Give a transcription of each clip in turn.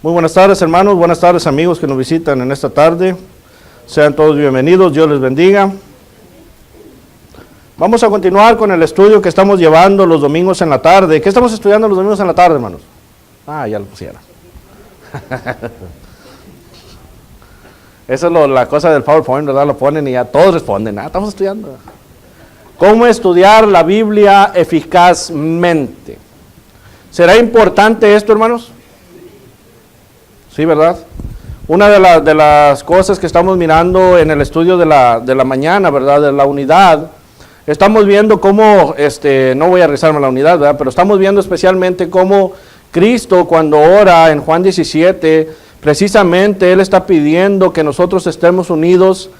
Muy buenas tardes, hermanos, buenas tardes, amigos que nos visitan en esta tarde. Sean todos bienvenidos, Dios les bendiga. Vamos a continuar con el estudio que estamos llevando los domingos en la tarde. ¿Qué estamos estudiando los domingos en la tarde, hermanos? Ya lo pusieron. Esa es la cosa del PowerPoint, ¿verdad? Lo ponen y ya todos responden. Estamos estudiando. ¿Cómo estudiar la Biblia eficazmente? ¿Será importante esto, hermanos? Sí, ¿verdad? Una de las cosas que estamos mirando en el estudio de la mañana, ¿verdad? De la unidad, estamos viendo cómo, no voy a rezarme la unidad, ¿verdad? Pero estamos viendo especialmente cómo Cristo, cuando ora en Juan 17, precisamente Él está pidiendo que nosotros estemos unidos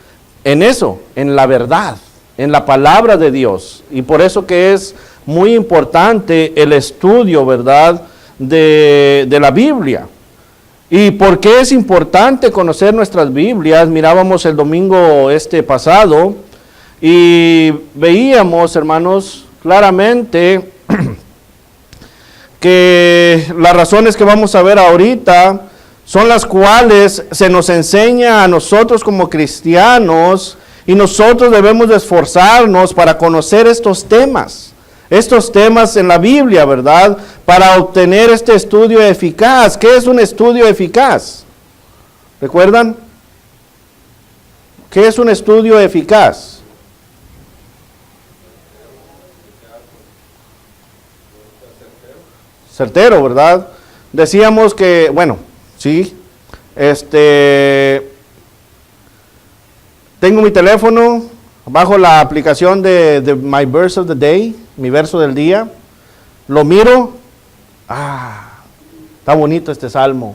en eso, en la verdad, en la palabra de Dios. Y por eso que es muy importante el estudio, ¿verdad?, de la Biblia. ¿Y por qué es importante conocer nuestras Biblias? Mirábamos el domingo pasado y veíamos, hermanos, claramente que las razones que vamos a ver ahorita son las cuales se nos enseña a nosotros como cristianos y nosotros debemos de esforzarnos para conocer estos temas en la Biblia, ¿verdad? Para obtener este estudio eficaz. ¿Qué es un estudio eficaz? ¿Recuerdan? ¿Qué es un estudio eficaz? Certero, ¿verdad? Decíamos que, bueno, sí, tengo mi teléfono, bajo la aplicación de My Verse of the Day, mi verso del día, lo miro, está bonito este salmo,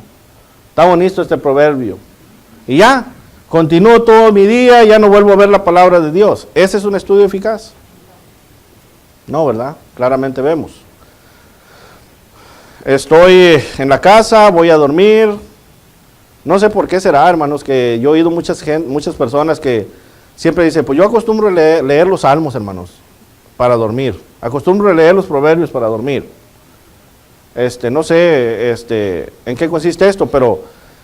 está bonito este proverbio, y ya, continúo todo mi día, ya no vuelvo a ver la palabra de Dios. ¿Ese es un estudio eficaz? No, ¿verdad? Claramente vemos. Estoy en la casa, voy a dormir, no sé por qué será, hermanos, que yo he oído muchas personas que siempre dicen, pues yo acostumbro a leer los salmos, hermanos, para dormir. Acostumbro a leer los proverbios para dormir. No sé en qué consiste esto, pero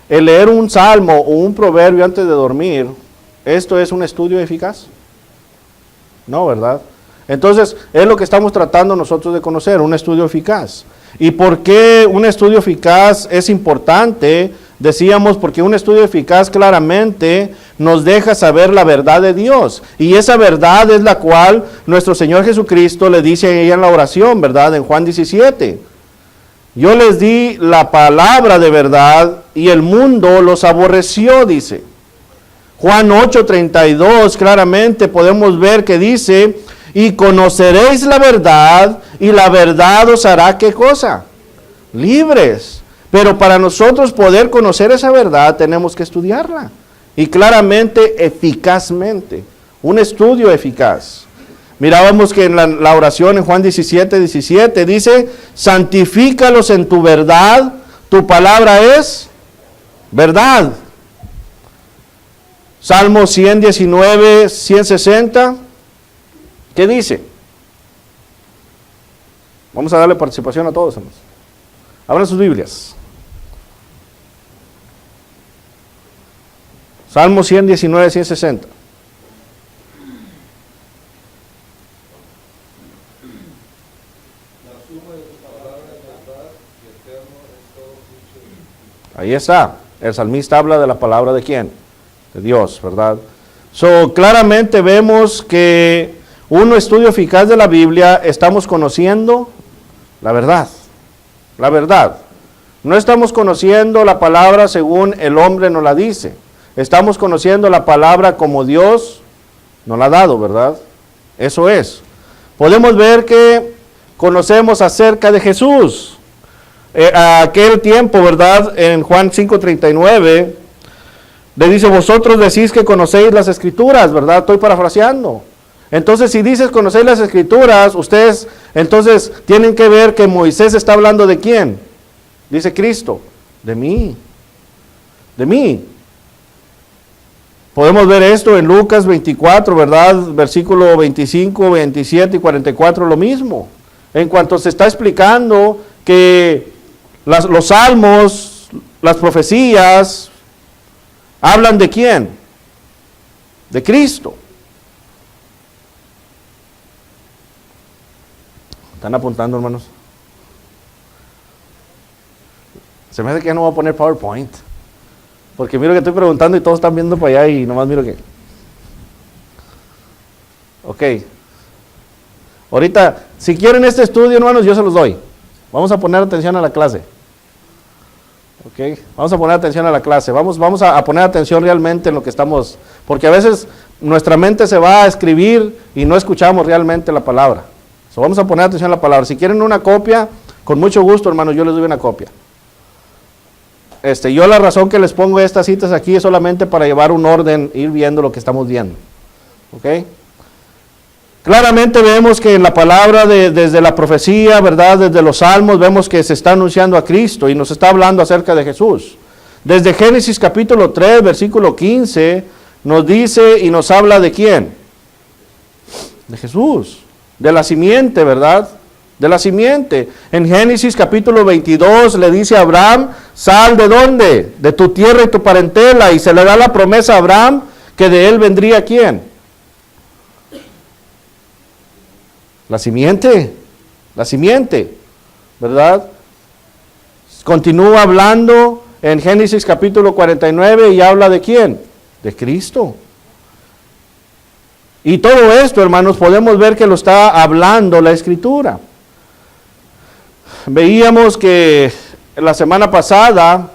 el leer un salmo o un proverbio antes de dormir, ¿esto es un estudio eficaz? No, ¿verdad? Entonces, es lo que estamos tratando nosotros de conocer, un estudio eficaz. ¿Y por qué un estudio eficaz es importante? Decíamos, porque un estudio eficaz claramente nos deja saber la verdad de Dios. Y esa verdad es la cual nuestro Señor Jesucristo le dice a ella en la oración, ¿verdad? En Juan 17. Yo les di la palabra de verdad y el mundo los aborreció, dice. Juan 8:32, claramente podemos ver que dice, y conoceréis la verdad, y la verdad os hará, ¿qué cosa? Libres. Pero para nosotros poder conocer esa verdad, tenemos que estudiarla. Y claramente, eficazmente. Un estudio eficaz. Mirábamos que en la oración en Juan 17:17 dice, santifícalos en tu verdad, tu palabra es verdad. Salmo 119, 160, ¿qué dice? Vamos a darle participación a todos, hermanos. Abran sus Biblias. Salmo 119, 160. Ahí está. El salmista habla de la palabra de quién? De Dios, ¿verdad? Claramente vemos que un estudio eficaz de la Biblia, estamos conociendo la verdad. La verdad. No estamos conociendo la palabra según el hombre nos la dice. Estamos conociendo la palabra como Dios nos la ha dado, ¿verdad? Eso es. Podemos ver que conocemos acerca de Jesús. Aquel tiempo, ¿verdad? En Juan 5:39, le dice, vosotros decís que conocéis las Escrituras, ¿verdad? Estoy parafraseando. Entonces, si dices conocéis las Escrituras, ustedes entonces tienen que ver que Moisés está hablando de quién. Dice Cristo, de mí. De mí. Podemos ver esto en Lucas 24, ¿verdad? Versículo 25, 27 y 44, lo mismo. En cuanto se está explicando que los salmos, las profecías hablan de quién? De Cristo. ¿Están apuntando, hermanos? Se me hace que ya no voy a poner PowerPoint. Porque miro que estoy preguntando y todos están viendo para allá y nomás miro que... Ok. Ahorita, si quieren este estudio, hermanos, yo se los doy. Vamos a poner atención a la clase. Ok. Vamos a poner atención a la clase. Vamos a poner atención realmente en lo que estamos... Porque a veces nuestra mente se va a escribir y no escuchamos realmente la palabra. So, vamos a poner atención a la palabra. Si quieren una copia, con mucho gusto, hermanos, yo les doy una copia. Yo la razón que les pongo estas citas aquí es solamente para llevar un orden, ir viendo lo que estamos viendo. ¿Ok? Claramente vemos que en la palabra, desde la profecía, ¿verdad? Desde los salmos, vemos que se está anunciando a Cristo y nos está hablando acerca de Jesús. Desde Génesis capítulo 3, versículo 15, nos dice y nos habla de ¿quién? De Jesús, de la simiente, ¿verdad? De la simiente. En Génesis capítulo 22 le dice a Abraham, sal ¿de dónde? De tu tierra y tu parentela, y se le da la promesa a Abraham que de él vendría ¿quién? La simiente, ¿verdad? Continúa hablando en Génesis capítulo 49 y habla de ¿quién? De Cristo. Y todo esto, hermanos, podemos ver que lo está hablando la Escritura. Veíamos que la semana pasada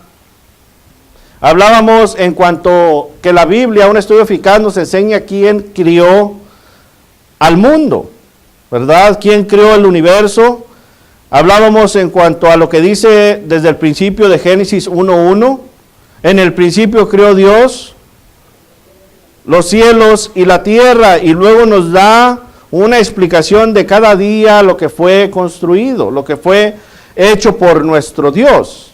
hablábamos en cuanto que la Biblia, un estudio eficaz, nos enseña quién crió al mundo, ¿verdad? ¿Quién creó el universo? Hablábamos en cuanto a lo que dice desde el principio de Génesis 1:1. En el principio creó Dios los cielos y la tierra, y luego nos da una explicación de cada día lo que fue construido, lo que fue hecho por nuestro Dios,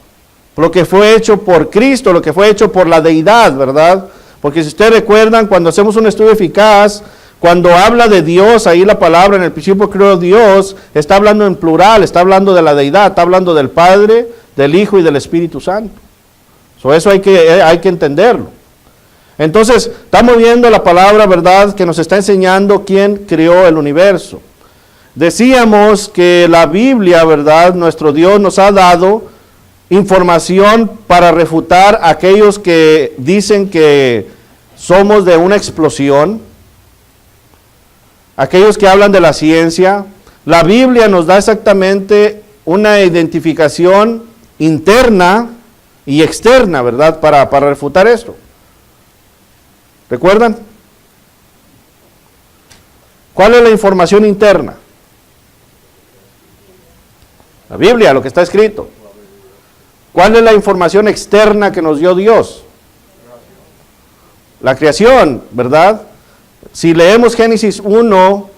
lo que fue hecho por Cristo, lo que fue hecho por la deidad, ¿verdad? Porque si ustedes recuerdan, cuando hacemos un estudio eficaz, cuando habla de Dios, ahí la palabra en el principio creó Dios, está hablando en plural, está hablando de la deidad, está hablando del Padre, del Hijo y del Espíritu Santo. Eso hay que entenderlo. Entonces, estamos viendo la palabra, ¿verdad?, que nos está enseñando quién creó el universo. Decíamos que la Biblia, ¿verdad?, nuestro Dios nos ha dado información para refutar a aquellos que dicen que somos de una explosión, aquellos que hablan de la ciencia. La Biblia nos da exactamente una identificación interna y externa, ¿verdad?, para refutar esto. ¿Recuerdan? ¿Cuál es la información interna? La Biblia, lo que está escrito. ¿Cuál es la información externa que nos dio Dios? La creación, ¿verdad? Si leemos Génesis 1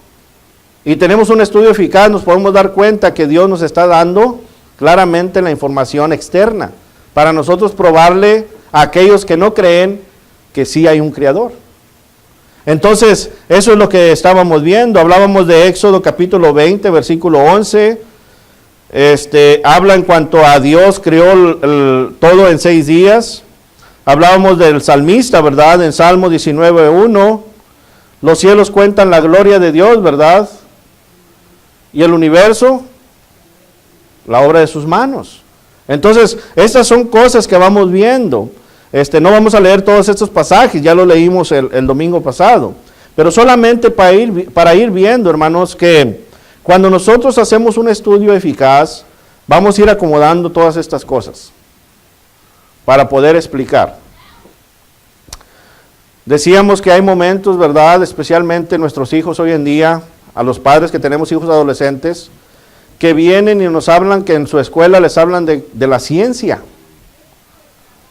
y tenemos un estudio eficaz, nos podemos dar cuenta que Dios nos está dando claramente la información externa para nosotros probarle a aquellos que no creen que sí hay un creador. Entonces, eso es lo que estábamos viendo. Hablábamos de Éxodo capítulo 20, versículo 11. Habla en cuanto a Dios creó todo en 6 días. Hablábamos del salmista, ¿verdad? En Salmo 19:1. Los cielos cuentan la gloria de Dios, ¿verdad? Y el universo, la obra de sus manos. Entonces, estas son cosas que vamos viendo. No vamos a leer todos estos pasajes, ya lo leímos el domingo pasado, pero solamente para ir viendo, hermanos, que cuando nosotros hacemos un estudio eficaz, vamos a ir acomodando todas estas cosas para poder explicar. Decíamos que hay momentos, ¿verdad?, especialmente nuestros hijos hoy en día, a los padres que tenemos hijos adolescentes, que vienen y nos hablan que en su escuela les hablan de la ciencia.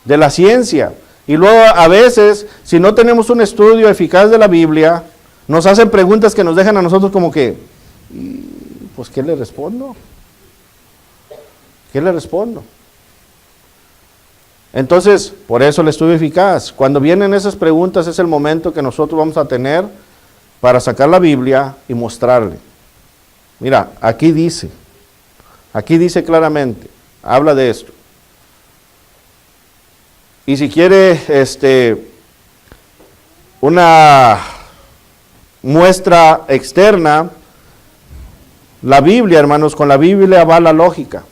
De la ciencia. Y luego a veces, si no tenemos un estudio eficaz de la Biblia, nos hacen preguntas que nos dejan a nosotros como que, pues, ¿qué le respondo? ¿Qué le respondo? Entonces, por eso el estudio eficaz. Cuando vienen esas preguntas es el momento que nosotros vamos a tener para sacar la Biblia y mostrarle. Mira, aquí dice claramente, habla de esto. Y si quiere una muestra externa, la Biblia, hermanos, con la Biblia va la lógica.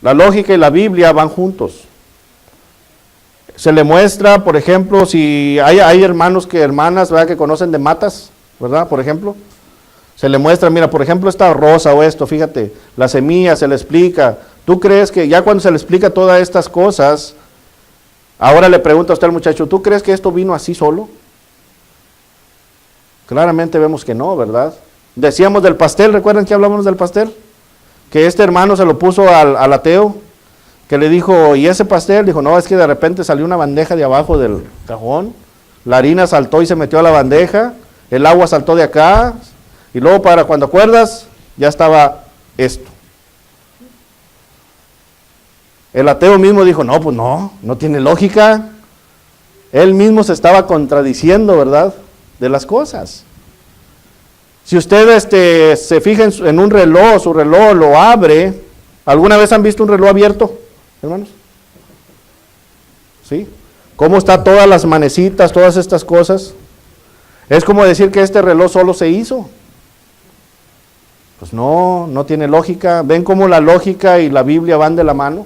La lógica y la Biblia van juntos. Se le muestra, por ejemplo, si hay hermanos hermanas, ¿verdad?, que conocen de matas, ¿verdad? Por ejemplo, se le muestra, mira, por ejemplo, esta rosa o esto, fíjate, la semilla se le explica. ¿Tú crees que ya cuando se le explica todas estas cosas, ahora le pregunta a usted al muchacho, ¿tú crees que esto vino así solo? Claramente vemos que no, ¿verdad? Decíamos del pastel, ¿recuerdan que hablamos del pastel? Que este hermano se lo puso al ateo, que le dijo, ¿y ese pastel? Dijo, no, es que de repente salió una bandeja de abajo del cajón, la harina saltó y se metió a la bandeja, el agua saltó de acá, y luego para cuando acuerdas, ya estaba esto. El ateo mismo dijo, no, pues no tiene lógica. Él mismo se estaba contradiciendo, ¿verdad?, de las cosas. Si usted se fija en un reloj, su reloj lo abre. ¿Alguna vez han visto un reloj abierto, hermanos? ¿Sí? ¿Cómo está todas las manecitas, todas estas cosas? Es como decir que este reloj solo se hizo. Pues no tiene lógica. ¿Ven cómo la lógica y la Biblia van de la mano?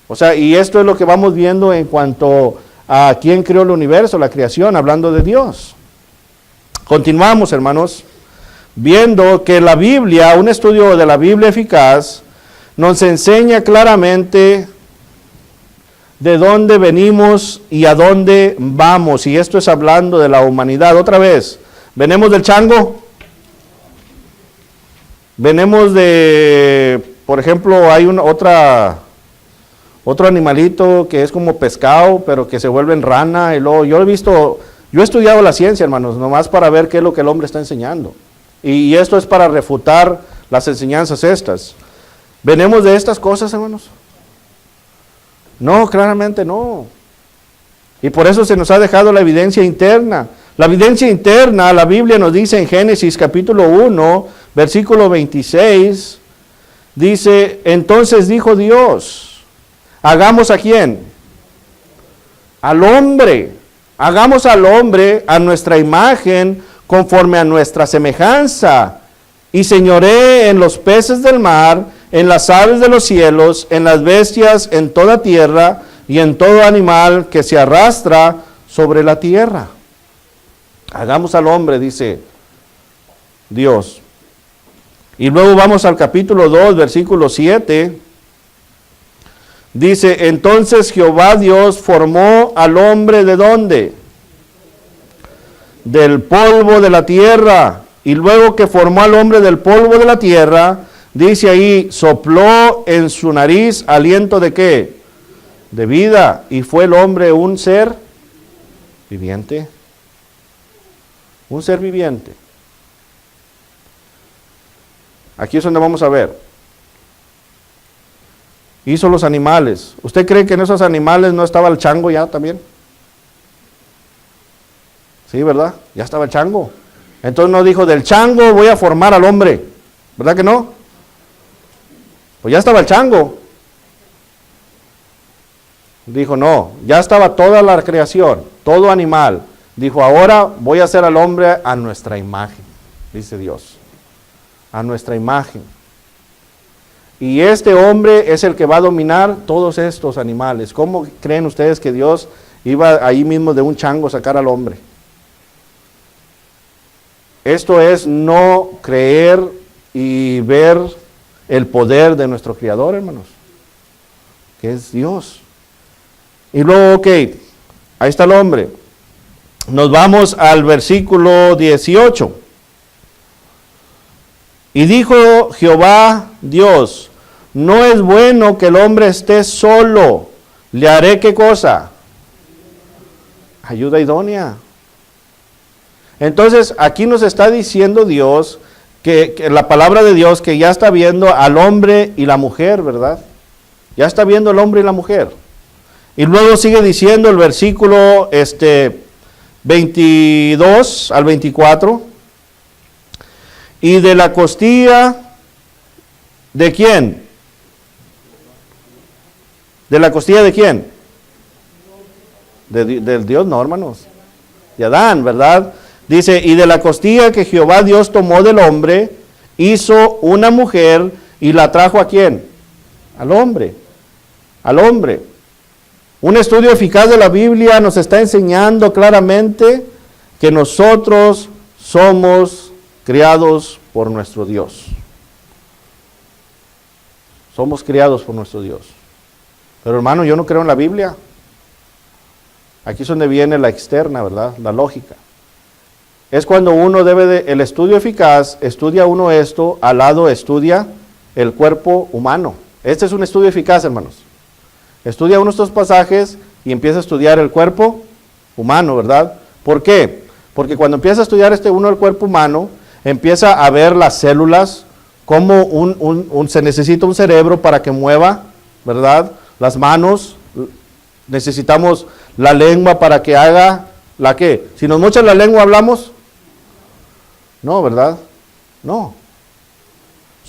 O sea, y esto es lo que vamos viendo en cuanto a quién creó el universo, la creación, hablando de Dios. Continuamos, hermanos, viendo que la Biblia, un estudio de la Biblia eficaz, nos enseña claramente de dónde venimos y a dónde vamos. Y esto es hablando de la humanidad. Otra vez, ¿venimos del chango? Venimos de, por ejemplo, hay otro animalito que es como pescado, pero que se vuelve en rana. Y luego, yo he estudiado la ciencia, hermanos, nomás para ver qué es lo que el hombre está enseñando. Y esto es para refutar las enseñanzas estas. ¿Venimos de estas cosas, hermanos? No, claramente no. Y por eso se nos ha dejado la evidencia interna. La evidencia interna, la Biblia nos dice en Génesis capítulo 1, versículo 26, dice, entonces dijo Dios, hagamos ¿a quién? Al hombre. Hagamos al hombre a nuestra imagen, conforme a nuestra semejanza, y señoree en los peces del mar, en las aves de los cielos, en las bestias, en toda tierra, y en todo animal que se arrastra sobre la tierra. Hagamos al hombre, dice Dios. Y luego vamos al capítulo 2, versículo 7. Dice, entonces Jehová Dios formó al hombre ¿de dónde? Del polvo de la tierra. Y luego que formó al hombre del polvo de la tierra, dice ahí, sopló en su nariz aliento ¿de qué? De vida. Y fue el hombre un ser viviente. Un ser viviente. Aquí es donde vamos a ver. Hizo los animales. ¿Usted cree que en esos animales no estaba el chango ya también? Sí, ¿verdad? Ya estaba el chango. Entonces no dijo, del chango voy a formar al hombre. ¿Verdad que no? Pues ya estaba el chango. Dijo, no, ya estaba toda la creación, todo animal. Dijo, ahora voy a hacer al hombre a nuestra imagen, dice Dios. A nuestra imagen. Y este hombre es el que va a dominar todos estos animales. ¿Cómo creen ustedes que Dios iba ahí mismo de un chango a sacar al hombre? Esto es no creer y ver el poder de nuestro Creador, hermanos, que es Dios. Y luego, ok, ahí está el hombre. Nos vamos al versículo 18. Y dijo Jehová Dios, no es bueno que el hombre esté solo, le haré ¿qué cosa? Ayuda idónea. Entonces aquí nos está diciendo Dios, que la palabra de Dios, que ya está viendo al hombre y la mujer, ¿verdad? Ya está viendo el hombre y la mujer. Y luego sigue diciendo el versículo 22 al 24. Y de la costilla, ¿de quién? ¿De la costilla de quién? Del Dios, no, hermanos. De Adán, ¿verdad? Dice, y de la costilla que Jehová Dios tomó del hombre, hizo una mujer y la trajo ¿a quién? Al hombre. Al hombre. Un estudio eficaz de la Biblia nos está enseñando claramente que nosotros somos criados por nuestro Dios. Somos criados por nuestro Dios. Pero hermano, yo no creo en la Biblia. Aquí es donde viene la externa, ¿verdad? La lógica. Es cuando uno el estudio eficaz, estudia uno esto, al lado estudia el cuerpo humano. Este es un estudio eficaz, hermanos. Estudia uno estos pasajes y empieza a estudiar el cuerpo humano, ¿verdad? ¿Por qué? Porque cuando empieza a estudiar el cuerpo humano, empieza a ver las células, cómo se necesita un cerebro para que mueva, ¿verdad? Las manos, necesitamos la lengua para que haga, ¿la qué? Si nos mocha la lengua, ¿hablamos? No, ¿verdad? No.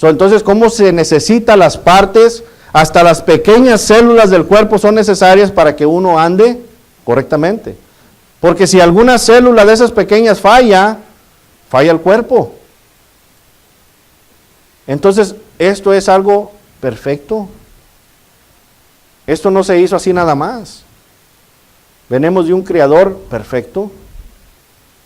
Entonces, ¿cómo se necesitan las partes? Hasta las pequeñas células del cuerpo son necesarias para que uno ande correctamente. Porque si alguna célula de esas pequeñas falla el cuerpo. Entonces, esto es algo perfecto. Esto no se hizo así nada más. Venimos de un creador perfecto.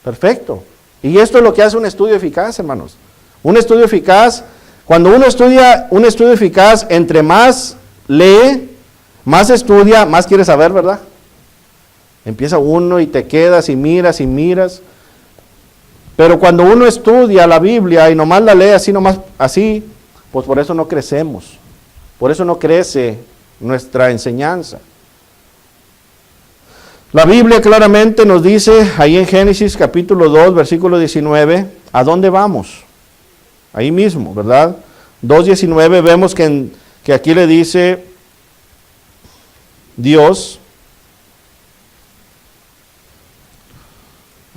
Perfecto. Y esto es lo que hace un estudio eficaz, hermanos. Un estudio eficaz, cuando uno estudia un estudio eficaz, entre más lee, más estudia, más quiere saber, ¿verdad? Empieza uno y te quedas y miras y miras. Pero cuando uno estudia la Biblia y nomás la lee así, pues por eso no crecemos. Por eso no crece nuestra enseñanza. La Biblia claramente nos dice, ahí en Génesis capítulo 2, versículo 19, ¿a dónde vamos? Ahí mismo, ¿verdad? 2:19 vemos que aquí le dice Dios,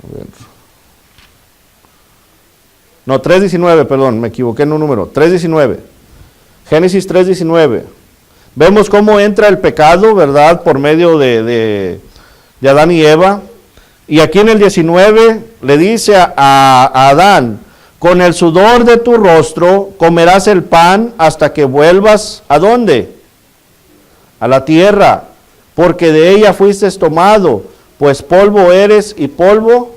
a ver, no, 3:19, perdón, me equivoqué en un número, 3:19, Génesis 3:19, vemos cómo entra el pecado, ¿verdad? Por medio de Adán y Eva, y aquí en el 19 le dice a Adán, con el sudor de tu rostro comerás el pan hasta que vuelvas, ¿a dónde? A la tierra, porque de ella fuiste tomado, pues polvo eres y polvo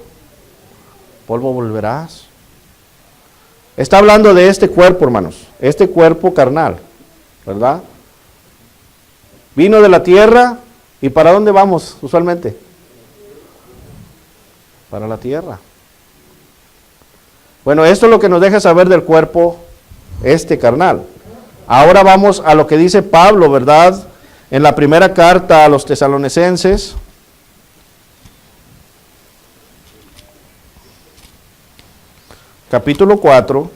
volverás. Está hablando de este cuerpo, hermanos, este cuerpo carnal, ¿verdad? Vino de la tierra, ¿y para dónde vamos usualmente? Para la tierra. Bueno, esto es lo que nos deja saber del cuerpo carnal. Ahora vamos a lo que dice Pablo, ¿verdad? En la primera carta a los tesalonicenses. Capítulo 4.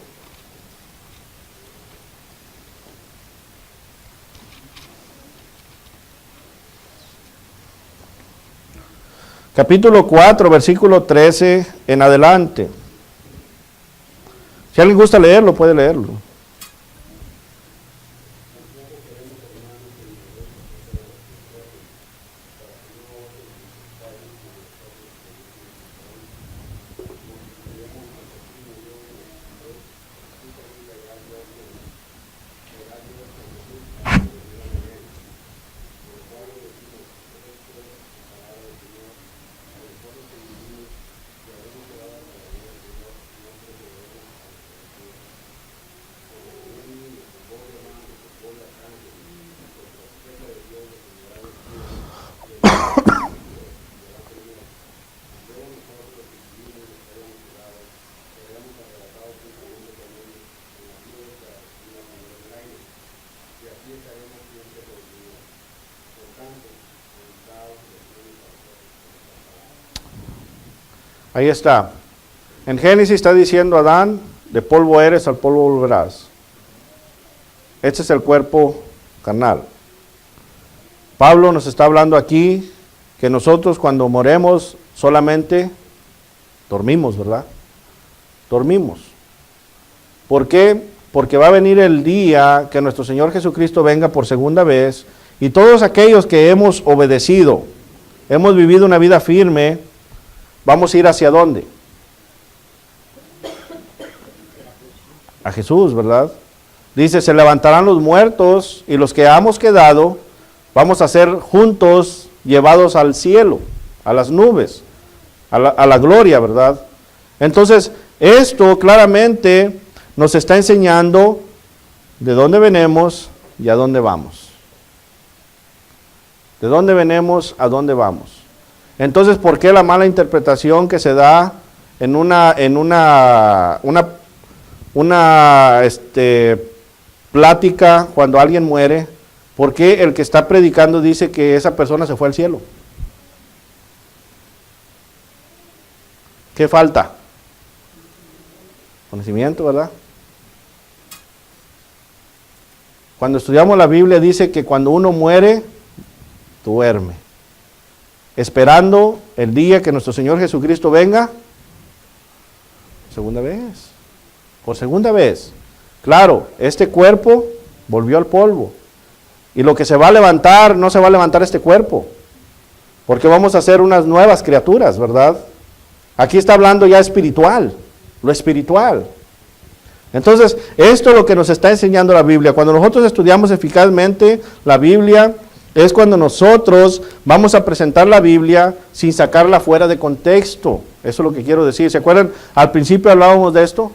Capítulo 4, versículo 13 en adelante. Si alguien gusta leerlo, puede leerlo. Ahí está. En Génesis está diciendo Adán, de polvo eres, al polvo volverás. Este es el cuerpo carnal. Pablo nos está hablando aquí que nosotros cuando moremos solamente dormimos, ¿verdad? Dormimos. ¿Por qué? Porque va a venir el día que nuestro Señor Jesucristo venga por segunda vez Y todos aquellos que hemos obedecido, hemos vivido una vida firme, vamos a ir ¿hacia dónde? A Jesús, ¿verdad? Dice, se levantarán los muertos y los que hemos quedado, vamos a ser juntos llevados al cielo, a las nubes, a la gloria, ¿verdad? Entonces, esto claramente nos está enseñando de dónde venimos y a dónde vamos. ¿De dónde venimos, a dónde vamos? Entonces, ¿por qué la mala interpretación que se da en una plática cuando alguien muere? ¿Por qué el que está predicando dice que esa persona se fue al cielo? ¿Qué falta? Conocimiento, ¿verdad? Cuando estudiamos la Biblia dice que cuando uno muere, duerme, esperando el día que nuestro Señor Jesucristo venga, segunda vez, por segunda vez. Claro, este cuerpo volvió al polvo, y lo que se va a levantar, no se va a levantar este cuerpo, porque vamos a ser unas nuevas criaturas, ¿verdad? Aquí está hablando ya espiritual, lo espiritual. Entonces, esto es lo que nos está enseñando la Biblia. Cuando nosotros estudiamos eficazmente la Biblia, es cuando nosotros vamos a presentar la Biblia sin sacarla fuera de contexto. Eso es lo que quiero decir. ¿Se acuerdan? Al principio hablábamos de esto.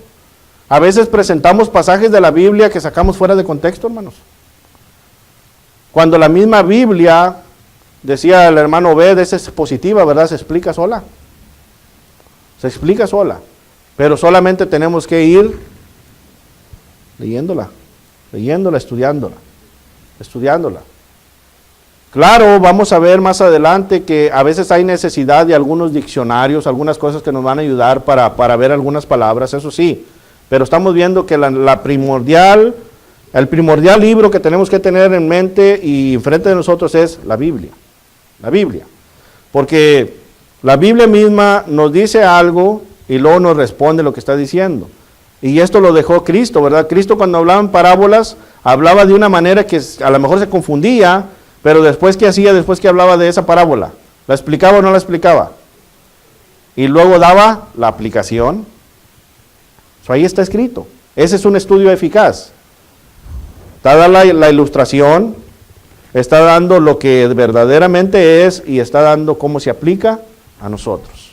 A veces presentamos pasajes de la Biblia que sacamos fuera de contexto, hermanos. Cuando la misma Biblia, decía el hermano Obed, es expositiva, ¿verdad? Se explica sola. Se explica sola. Pero solamente tenemos que ir leyéndola, estudiándola. Claro, vamos a ver más adelante que a veces hay necesidad de algunos diccionarios, algunas cosas que nos van a ayudar para ver algunas palabras, eso sí. Pero estamos viendo que el primordial libro que tenemos que tener en mente y enfrente de nosotros es la Biblia. La Biblia. Porque la Biblia misma nos dice algo y luego nos responde lo que está diciendo. Y esto lo dejó Cristo, ¿verdad? Cristo cuando hablaba en parábolas, hablaba de una manera que a lo mejor se confundía, pero después, ¿qué hacía después que hablaba de esa parábola? ¿La explicaba o no la explicaba? Y luego daba la aplicación. Ahí está escrito. Ese es un estudio eficaz. Está dando la ilustración, está dando lo que verdaderamente es y está dando cómo se aplica a nosotros.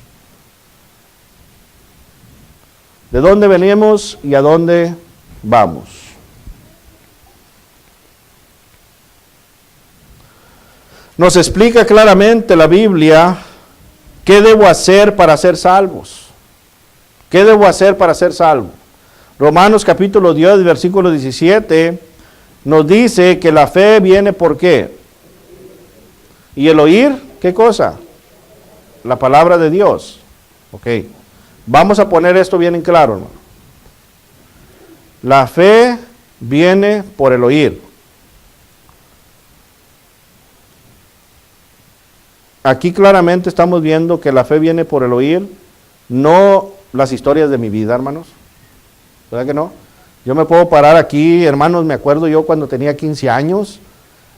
¿De dónde venimos y a dónde vamos? Nos explica claramente la Biblia qué debo hacer para ser salvos. ¿Qué debo hacer para ser salvo? Romanos capítulo 10, versículo 17, nos dice que la fe viene ¿por qué? ¿Y el oír? ¿Qué cosa? La palabra de Dios. Ok. Vamos a poner esto bien en claro, hermano. La fe viene por el oír. Aquí claramente estamos viendo que la fe viene por el oír, no las historias de mi vida, hermanos. ¿Verdad que no? Yo me puedo parar aquí, hermanos, me acuerdo yo cuando tenía 15 años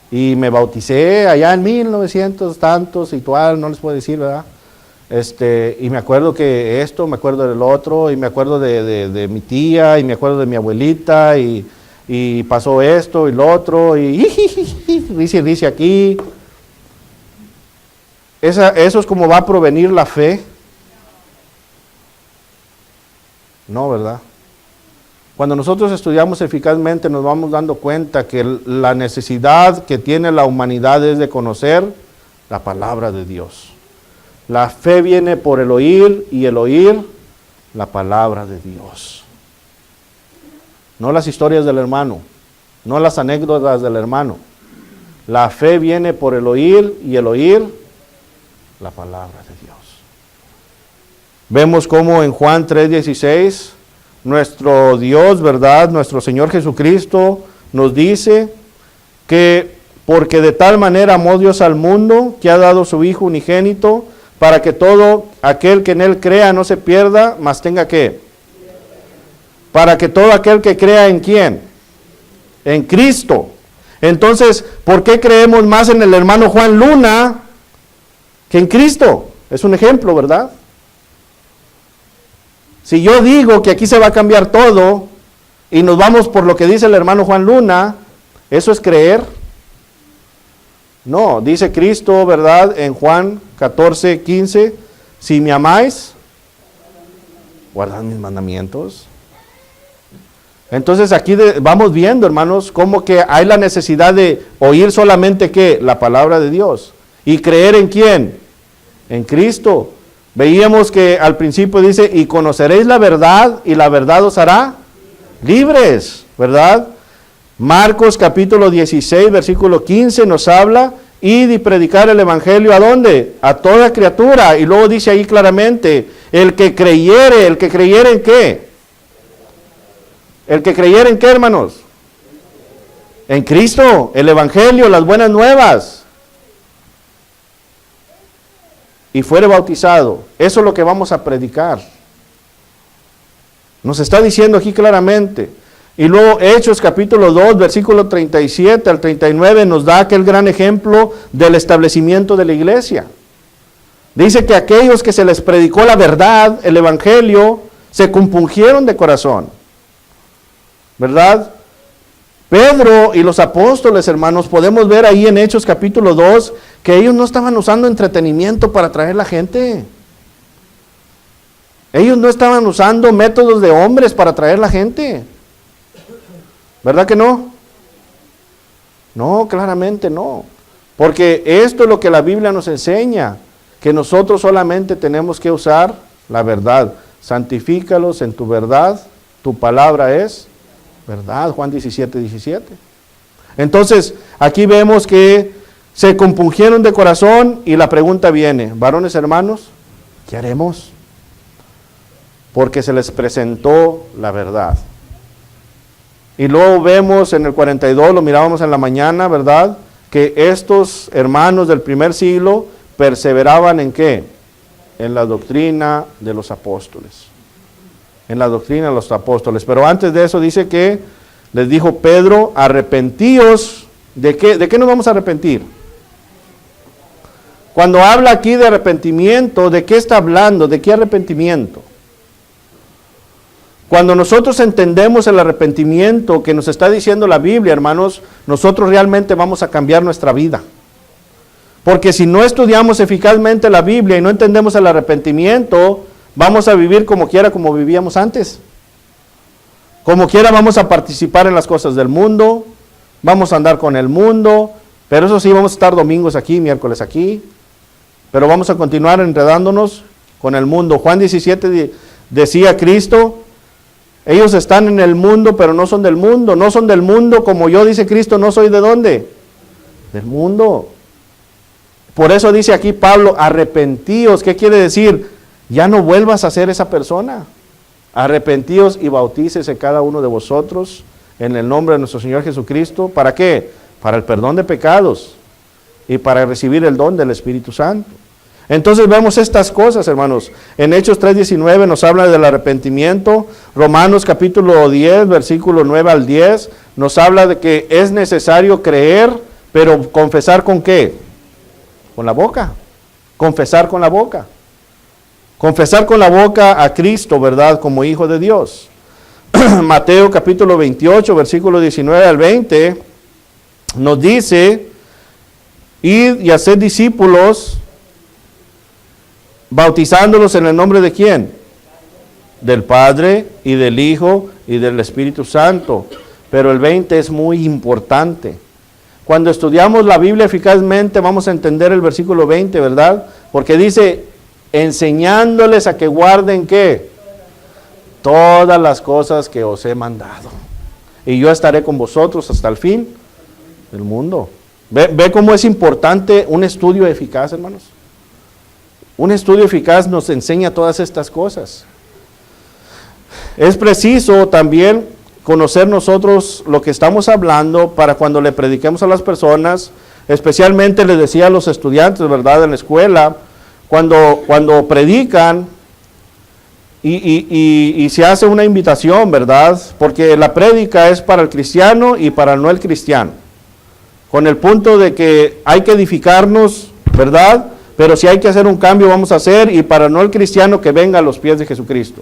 y me bauticé allá en 1900 tantos y tal, no les puedo decir, ¿verdad? Y me acuerdo que esto, me acuerdo del otro, y me acuerdo de mi tía, y me acuerdo de mi abuelita, y pasó esto y lo otro, y dice aquí. Eso es como va a provenir la fe. No, ¿verdad? Cuando nosotros estudiamos eficazmente nos vamos dando cuenta que la necesidad que tiene la humanidad es de conocer la palabra de Dios. La fe viene por el oír y el oír la palabra de Dios. No las historias del hermano, no las anécdotas del hermano. La fe viene por el oír y el oír la palabra de Dios. Vemos cómo en Juan 3:16 nuestro Dios, ¿verdad? Nuestro Señor Jesucristo nos dice que porque de tal manera amó Dios al mundo que ha dado su Hijo unigénito para que todo aquel que en Él crea no se pierda, mas tenga ¿qué? Para que todo aquel que crea en ¿quién? En Cristo. Entonces, ¿por qué creemos más en el hermano Juan Luna que en Cristo? Es un ejemplo, ¿verdad? Si yo digo que aquí se va a cambiar todo y nos vamos por lo que dice el hermano Juan Luna, ¿eso es creer? No, dice Cristo, ¿verdad? En Juan 14:15, si me amáis, guardad mis mandamientos. Entonces aquí vamos viendo, hermanos, cómo que hay la necesidad de oír solamente ¿qué? La palabra de Dios. ¿Y creer en quién? En Cristo. Veíamos que al principio dice, y conoceréis la verdad, y la verdad os hará libres, ¿verdad? Marcos capítulo 16, versículo 15 nos habla, id y predicar el evangelio ¿a dónde? A toda criatura. Y luego dice ahí claramente, el que creyere ¿en qué? El que creyere ¿en qué, hermanos? En Cristo, el evangelio, las buenas nuevas. Y fuere bautizado. Eso es lo que vamos a predicar. Nos está diciendo aquí claramente. Y luego Hechos capítulo 2, versículo 37 al 39 nos da aquel gran ejemplo del establecimiento de la iglesia. Dice que aquellos que se les predicó la verdad, el evangelio, se compungieron de corazón. ¿Verdad? Pedro y los apóstoles, hermanos, podemos ver ahí en Hechos capítulo 2 que ellos no estaban usando entretenimiento para atraer la gente. Ellos no estaban usando métodos de hombres para atraer la gente. ¿Verdad que no? No, claramente no. Porque esto es lo que la Biblia nos enseña, que nosotros solamente tenemos que usar la verdad. Santifícalos en tu verdad, tu palabra es verdad. Juan 17:17. Entonces, aquí vemos que se compungieron de corazón y la pregunta viene, varones hermanos, ¿qué haremos? Porque se les presentó la verdad. Y luego vemos en el 42, lo mirábamos en la mañana, ¿verdad? Que estos hermanos del primer siglo perseveraban ¿en qué? En la doctrina de los apóstoles. En la doctrina de los apóstoles. Pero antes de eso dice que les dijo Pedro, arrepentíos. ¿De qué? ¿De qué nos vamos a arrepentir? Cuando habla aquí de arrepentimiento, ¿de qué está hablando? ¿De qué arrepentimiento? Cuando nosotros entendemos el arrepentimiento que nos está diciendo la Biblia, hermanos, nosotros realmente vamos a cambiar nuestra vida. Porque si no estudiamos eficazmente la Biblia y no entendemos el arrepentimiento, vamos a vivir como quiera, como vivíamos antes. Como quiera vamos a participar en las cosas del mundo, vamos a andar con el mundo, pero eso sí, vamos a estar domingos aquí, miércoles aquí, pero vamos a continuar enredándonos con el mundo. Juan 17 decía Cristo, ellos están en el mundo, pero no son del mundo. No son del mundo, como yo, dice Cristo, no soy de dónde. Del mundo. Por eso dice aquí Pablo, arrepentíos. ¿Qué quiere decir? Ya no vuelvas a ser esa persona. Arrepentíos y bautícese cada uno de vosotros en el nombre de nuestro Señor Jesucristo. ¿Para qué? Para el perdón de pecados y para recibir el don del Espíritu Santo. Entonces vemos estas cosas, hermanos. En Hechos 3:19 nos habla del arrepentimiento. Romanos capítulo 10, versículo 9 al 10, nos habla de que es necesario creer, pero confesar ¿con qué? Con la boca. Confesar con la boca. Confesar con la boca a Cristo, ¿verdad? Como Hijo de Dios. Mateo capítulo 28, versículo 19 al 20, nos dice, id y haced discípulos, bautizándolos en el nombre de ¿quién? Del Padre y del Hijo y del Espíritu Santo. Pero el 20 es muy importante. Cuando estudiamos la Biblia eficazmente vamos a entender el versículo 20, ¿verdad? Porque dice, enseñándoles a que guarden ¿qué? Todas las cosas que os he mandado. Y yo estaré con vosotros hasta el fin del mundo. ¿Ve cómo es importante un estudio eficaz, hermanos? Un estudio eficaz nos enseña todas estas cosas. Es preciso también conocer nosotros lo que estamos hablando para cuando le prediquemos a las personas, especialmente les decía a los estudiantes, ¿verdad? En la escuela, cuando predican y se hace una invitación, ¿verdad? Porque la prédica es para el cristiano y para el no el cristiano. con el punto de que hay que edificarnos, ¿verdad? Pero si hay que hacer un cambio, vamos a hacer, y para no el cristiano que venga a los pies de Jesucristo.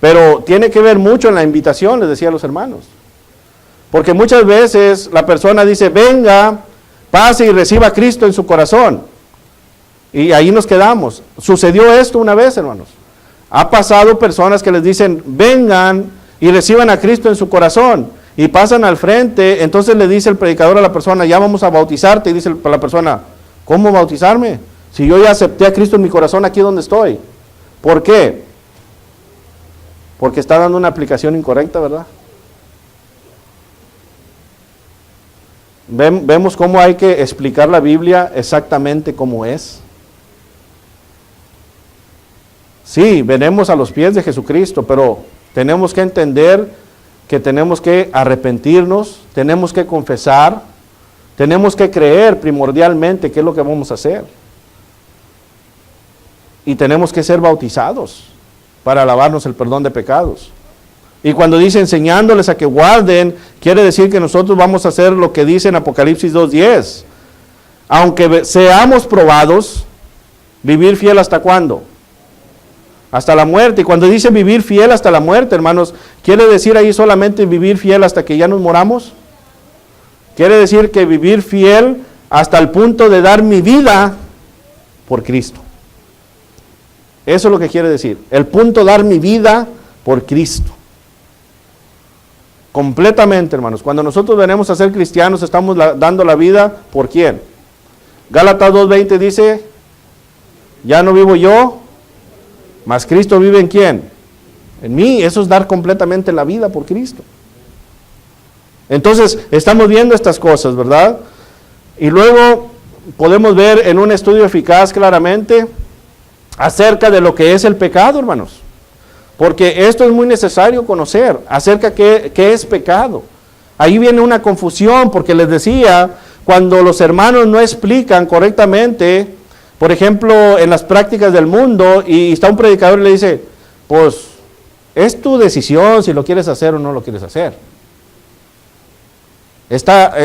Pero tiene que ver mucho en la invitación, les decía a los hermanos. Porque muchas veces la persona dice, venga, pase y reciba a Cristo en su corazón. Y ahí nos quedamos. Sucedió esto una vez, hermanos. Ha pasado personas que les dicen, vengan y reciban a Cristo en su corazón. Y pasan al frente, entonces le dice el predicador a la persona, ya vamos a bautizarte. Y dice la persona, ¿cómo bautizarme? Si yo ya acepté a Cristo en mi corazón aquí donde estoy. ¿Por qué? Porque está dando una aplicación incorrecta, ¿verdad? Vemos cómo hay que explicar la Biblia exactamente como es. Sí, venimos a los pies de Jesucristo, pero tenemos que entender que tenemos que arrepentirnos, tenemos que confesar, tenemos que creer primordialmente qué es lo que vamos a hacer. Y tenemos que ser bautizados para lavarnos el perdón de pecados. Y cuando dice enseñándoles a que guarden, quiere decir que nosotros vamos a hacer lo que dice en Apocalipsis 2:10. Aunque seamos probados, vivir fiel ¿hasta cuándo? Hasta la muerte. Y cuando dice vivir fiel hasta la muerte, hermanos, ¿quiere decir ahí solamente vivir fiel hasta que ya nos moramos? Quiere decir que vivir fiel hasta el punto de dar mi vida por Cristo. Eso es lo que quiere decir. El punto dar mi vida por Cristo. Completamente, hermanos. Cuando nosotros venimos a ser cristianos, estamos dando la vida ¿por quién? Gálatas 2:20 dice, ya no vivo yo, mas Cristo vive ¿en quién? En mí. Eso es dar completamente la vida por Cristo. Entonces, estamos viendo estas cosas, ¿verdad? Y luego podemos ver en un estudio eficaz claramente acerca de lo que es el pecado, hermanos. Porque esto es muy necesario conocer acerca de qué es pecado. Ahí viene una confusión, porque les decía, cuando los hermanos no explican correctamente, por ejemplo, en las prácticas del mundo, y está un predicador y le dice, pues, es tu decisión si lo quieres hacer o no lo quieres hacer.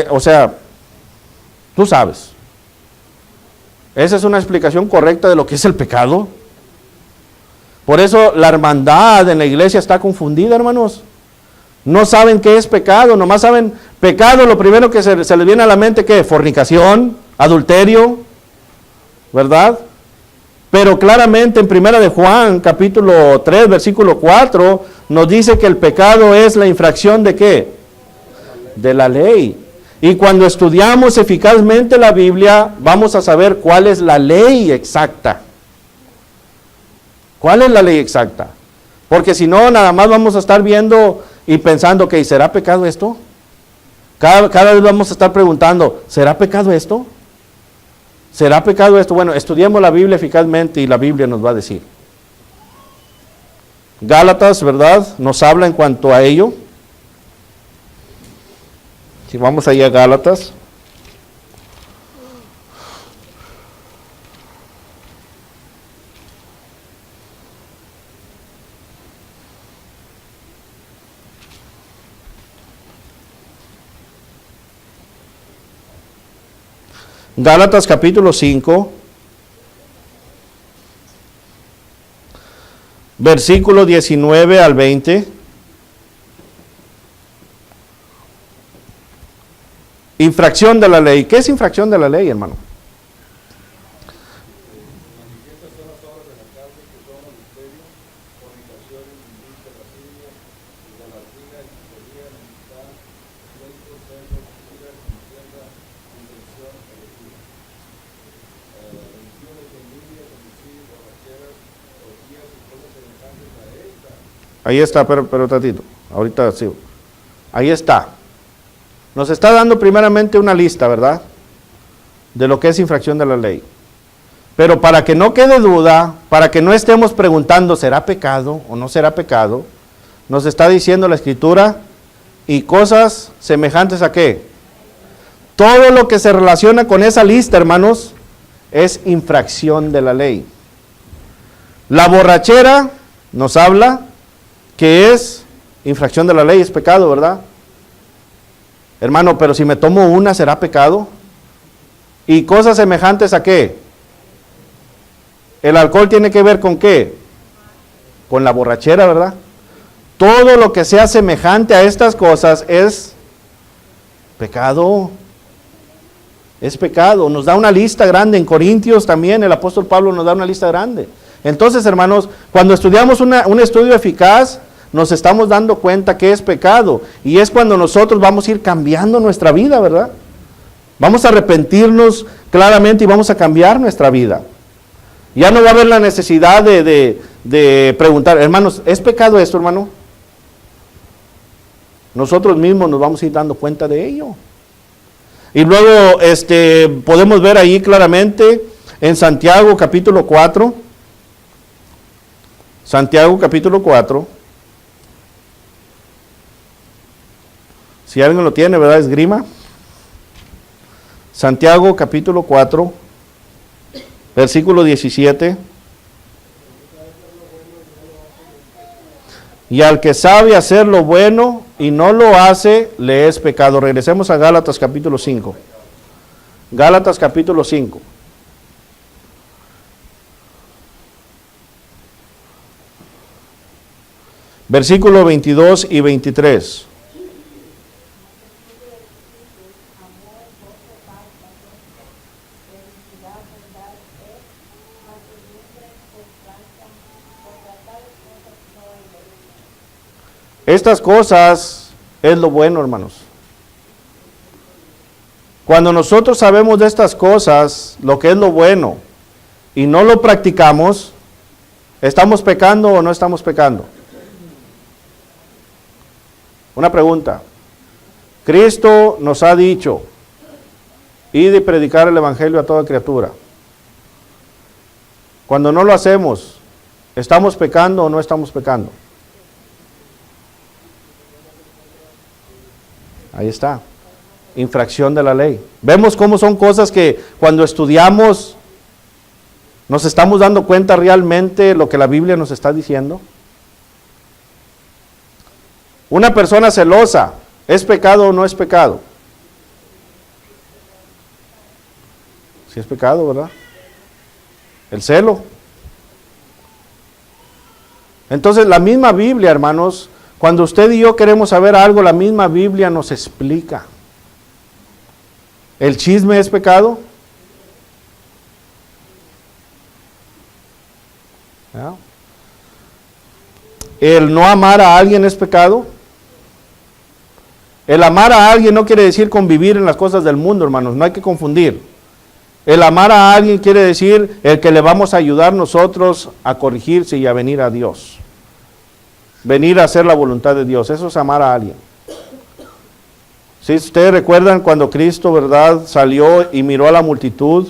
O sea, tú sabes. Esa es una explicación correcta de lo que es el pecado. Por eso la hermandad en la iglesia está confundida, hermanos. No saben qué es pecado, nomás saben pecado, lo primero que se les viene a la mente, ¿qué? Fornicación, adulterio, ¿verdad? Pero claramente en 1 de Juan, capítulo 3, versículo 4, nos dice que el pecado es la infracción ¿de qué? De la ley. Y cuando estudiamos eficazmente la Biblia, vamos a saber cuál es la ley exacta. ¿Cuál es la ley exacta? Porque si no, nada más vamos a estar viendo y pensando que ¿será pecado esto? Cada vez vamos a estar preguntando, ¿será pecado esto? ¿Será pecado esto? Bueno, estudiemos la Biblia eficazmente y la Biblia nos va a decir. Gálatas, ¿verdad? Nos habla en cuanto a ello. Si vamos allá a Gálatas. Gálatas capítulo 5, versículo 19 al 20. Infracción de la ley. ¿Qué es infracción de la ley, hermano? Ahí está, pero tantito, ahorita sí. Ahí está. Nos está dando primeramente una lista, ¿verdad? De lo que es infracción de la ley. Pero para que no quede duda, para que no estemos preguntando, ¿será pecado o no será pecado? Nos está diciendo la Escritura, y cosas semejantes a ¿qué? Todo lo que se relaciona con esa lista, hermanos, es infracción de la ley. La borrachera nos habla que es infracción de la ley, es pecado, ¿verdad? Hermano, pero si me tomo una, ¿será pecado? ¿Y cosas semejantes a qué? ¿El alcohol tiene que ver con qué? Con la borrachera, ¿verdad? Todo lo que sea semejante a estas cosas es pecado. Es pecado. Nos da una lista grande. En Corintios también el apóstol Pablo nos da una lista grande. Entonces, hermanos, cuando estudiamos un estudio eficaz, nos estamos dando cuenta que es pecado. Y es cuando nosotros vamos a ir cambiando nuestra vida, ¿verdad? Vamos a arrepentirnos claramente y vamos a cambiar nuestra vida. Ya no va a haber la necesidad de preguntar, hermanos, ¿es pecado esto, hermano? Nosotros mismos nos vamos a ir dando cuenta de ello. Y luego podemos ver ahí claramente en Santiago capítulo 4. Santiago capítulo 4. Si alguien lo tiene, ¿verdad? Esgrima. Santiago capítulo 4, versículo 17. Y al que sabe hacer lo bueno y no lo hace, le es pecado. Regresemos a Gálatas capítulo 5. Gálatas capítulo 5. Versículo 22 y 23. Estas cosas es lo bueno, hermanos. Cuando nosotros sabemos de estas cosas, lo que es lo bueno, y no lo practicamos, ¿estamos pecando o no estamos pecando? Una pregunta. Cristo nos ha dicho, id y predicar el evangelio a toda criatura. Cuando no lo hacemos, ¿estamos pecando o no estamos pecando? Ahí está, infracción de la ley. Vemos cómo son cosas que cuando estudiamos nos estamos dando cuenta realmente lo que la Biblia nos está diciendo. Una persona celosa, ¿es pecado o no es pecado? Sí es pecado, ¿verdad? El celo. Entonces la misma Biblia, hermanos, cuando usted y yo queremos saber algo, la misma Biblia nos explica. ¿El chisme es pecado? ¿Ya? ¿El no amar a alguien es pecado? El amar a alguien no quiere decir convivir en las cosas del mundo, hermanos, no hay que confundir. El amar a alguien quiere decir el que le vamos a ayudar nosotros a corregirse y a venir a Dios. Venir a hacer la voluntad de Dios, eso es amar a alguien. Si ustedes recuerdan cuando Cristo, ¿verdad?, salió y miró a la multitud,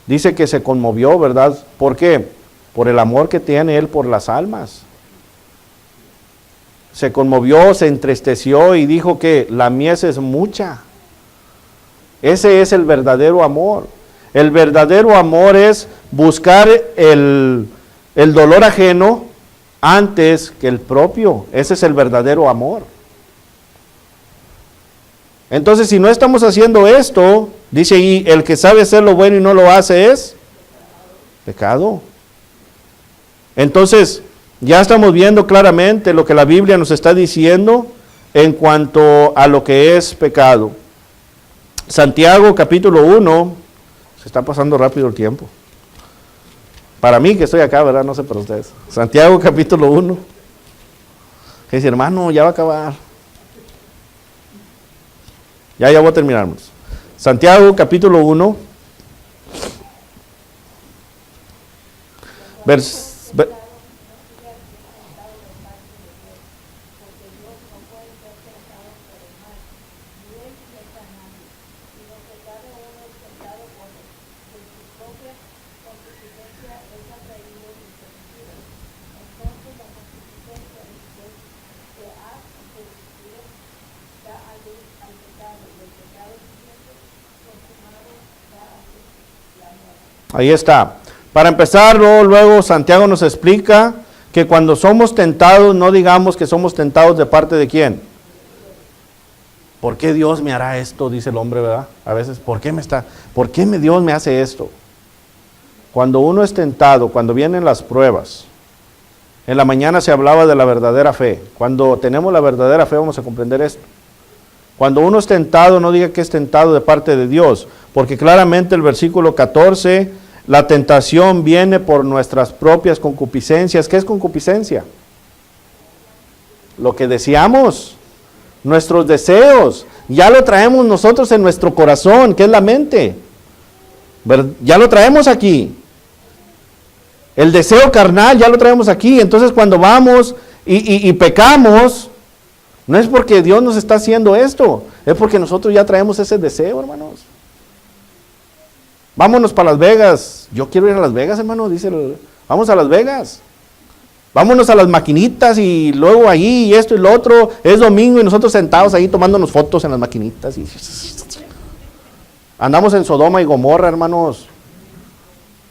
dice que se conmovió, ¿verdad? ¿Por qué? Por el amor que tiene Él por las almas. Se conmovió, se entristeció y dijo que la mies es mucha. Ese es el verdadero amor. El verdadero amor es buscar el dolor ajeno antes que el propio. Ese es el verdadero amor. Entonces, si no estamos haciendo esto, dice ahí, el que sabe hacer lo bueno y no lo hace es pecado. Entonces, ya estamos viendo claramente lo que la Biblia nos está diciendo en cuanto a lo que es pecado. Santiago capítulo 1, se está pasando rápido el tiempo. Para mí que estoy acá, ¿verdad? No sé para ustedes. Santiago capítulo 1. Dice, hermano, ya va a acabar. Ya voy a terminarnos. Santiago capítulo 1. Ahí está. Para empezar, luego Santiago nos explica que cuando somos tentados, no digamos que somos tentados de parte de quién. ¿Por qué Dios me hará esto? Dice el hombre, ¿verdad? A veces, ¿por qué Dios me hace esto? Cuando uno es tentado, cuando vienen las pruebas, en la mañana se hablaba de la verdadera fe. Cuando tenemos la verdadera fe vamos a comprender esto. Cuando uno es tentado, no diga que es tentado de parte de Dios, porque claramente el versículo 14, la tentación viene por nuestras propias concupiscencias. ¿Qué es concupiscencia? Lo que deseamos, nuestros deseos, ya lo traemos nosotros en nuestro corazón, que es la mente. Ya lo traemos aquí. El deseo carnal ya lo traemos aquí. Entonces cuando vamos y pecamos, no es porque Dios nos está haciendo esto, es porque nosotros ya traemos ese deseo, hermanos. Vámonos para Las Vegas. Yo quiero ir a Las Vegas, hermano, vamos a Las Vegas. Vámonos a las maquinitas y luego ahí y esto y lo otro. Es domingo y nosotros sentados ahí tomándonos fotos en las maquinitas. Andamos en Sodoma y Gomorra, hermanos.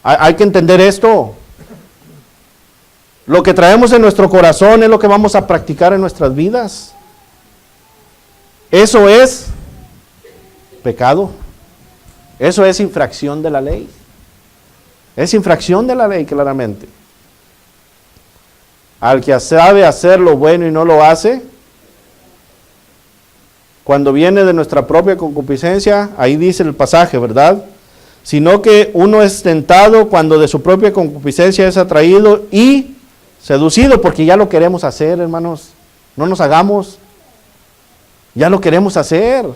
Hay que entender esto. Lo que traemos en nuestro corazón es lo que vamos a practicar en nuestras vidas. Eso es pecado. Eso es infracción de la ley. Es infracción de la ley, claramente. Al que sabe hacer lo bueno y no lo hace, cuando viene de nuestra propia concupiscencia, ahí dice el pasaje, ¿verdad? Sino que uno es tentado cuando de su propia concupiscencia es atraído y seducido, porque ya lo queremos hacer, hermanos. No nos hagamos. Ya lo queremos hacer.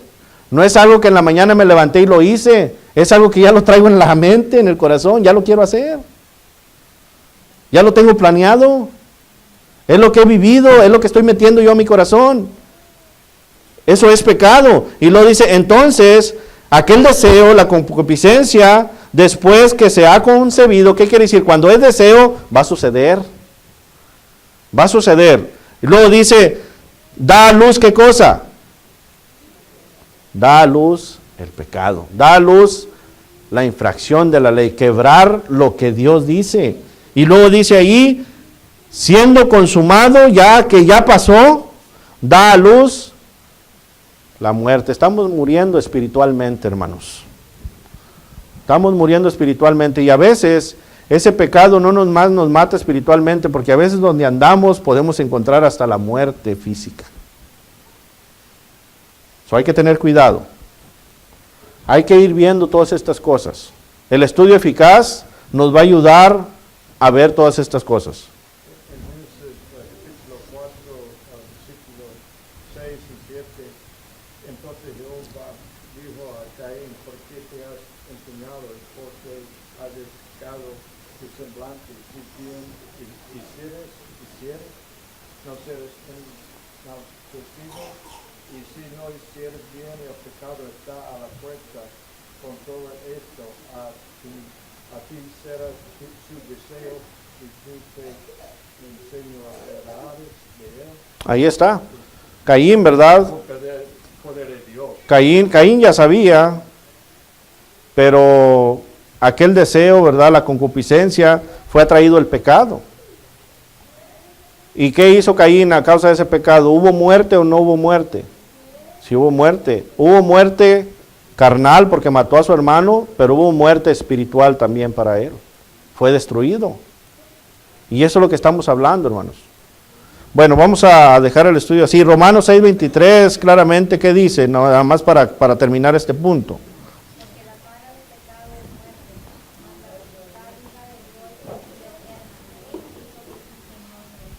No es algo que en la mañana me levanté y lo hice. Es algo que ya lo traigo en la mente, en el corazón. Ya lo quiero hacer. Ya lo tengo planeado. Es lo que he vivido, es lo que estoy metiendo yo a mi corazón. Eso es pecado. Y lo dice, entonces, aquel deseo, la concupiscencia, después que se ha concebido, ¿qué quiere decir? Cuando es deseo, va a suceder. Va a suceder. Y luego dice, da a luz, ¿qué cosa? Da a luz el pecado. Da a luz la infracción de la ley. Quebrar lo que Dios dice. Y luego dice ahí, siendo consumado, ya que ya pasó, da a luz la muerte. Estamos muriendo espiritualmente, hermanos. Estamos muriendo espiritualmente y a veces ese pecado no nos mata espiritualmente, porque a veces donde andamos podemos encontrar hasta la muerte física. Hay que tener cuidado. Hay que ir viendo todas estas cosas. El estudio eficaz nos va a ayudar a ver todas estas cosas. En Génesis capítulo 4, versículos 6 y 7, entonces Jehová dijo a Caín, ¿por qué te has empeñado y por qué has desecado tu semblante? Si bien hicieres, no serás testigo, y si no hicieres bien, el pecado está a la puerta. Con todo esto, a ti será su deseo, y tú te enseñarás de él. Ahí está. Caín, ¿verdad? Poder de Dios. Caín ya sabía, pero aquel deseo, ¿verdad? La concupiscencia, fue atraído el pecado. ¿Y qué hizo Caín a causa de ese pecado? ¿Hubo muerte o no hubo muerte? Sí hubo muerte. Hubo muerte carnal porque mató a su hermano, pero hubo muerte espiritual también para él. Fue destruido. Y eso es lo que estamos hablando, hermanos. Bueno, vamos a dejar el estudio así. Romanos 6:23, claramente, ¿qué dice? Nada más para terminar este punto.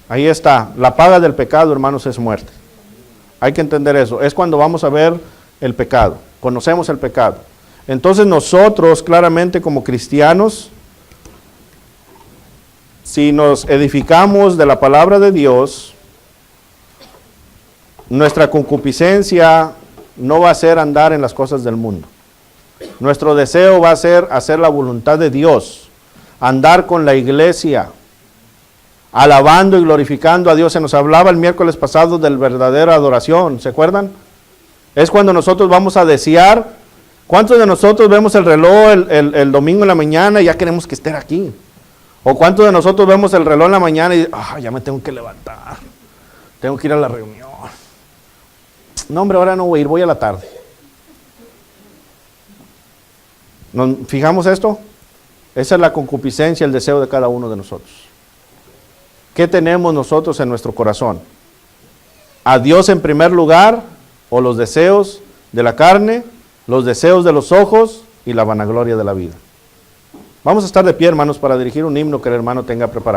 Ahí está. La paga del pecado, hermanos, es muerte. Hay que entender eso. Es cuando vamos a ver el pecado. Conocemos el pecado. Entonces nosotros, claramente como cristianos, si nos edificamos de la palabra de Dios, nuestra concupiscencia no va a ser andar en las cosas del mundo. Nuestro deseo va a ser hacer la voluntad de Dios, andar con la iglesia, alabando y glorificando a Dios. Se nos hablaba el miércoles pasado del verdadera adoración, ¿se acuerdan? Es cuando nosotros vamos a desear. ¿Cuántos de nosotros vemos el reloj el domingo en la mañana y ya queremos que esté aquí? ¿O cuántos de nosotros vemos el reloj en la mañana y ya me tengo que levantar, tengo que ir a la reunión? no hombre, ahora no voy a ir, voy a la tarde. ¿Nos fijamos esto? Esa es la concupiscencia, el deseo de cada uno de nosotros. ¿Qué tenemos nosotros en nuestro corazón? ¿A Dios en primer lugar o los deseos de la carne, los deseos de los ojos y la vanagloria de la vida? Vamos a estar de pie, hermanos, para dirigir un himno que el hermano tenga preparado.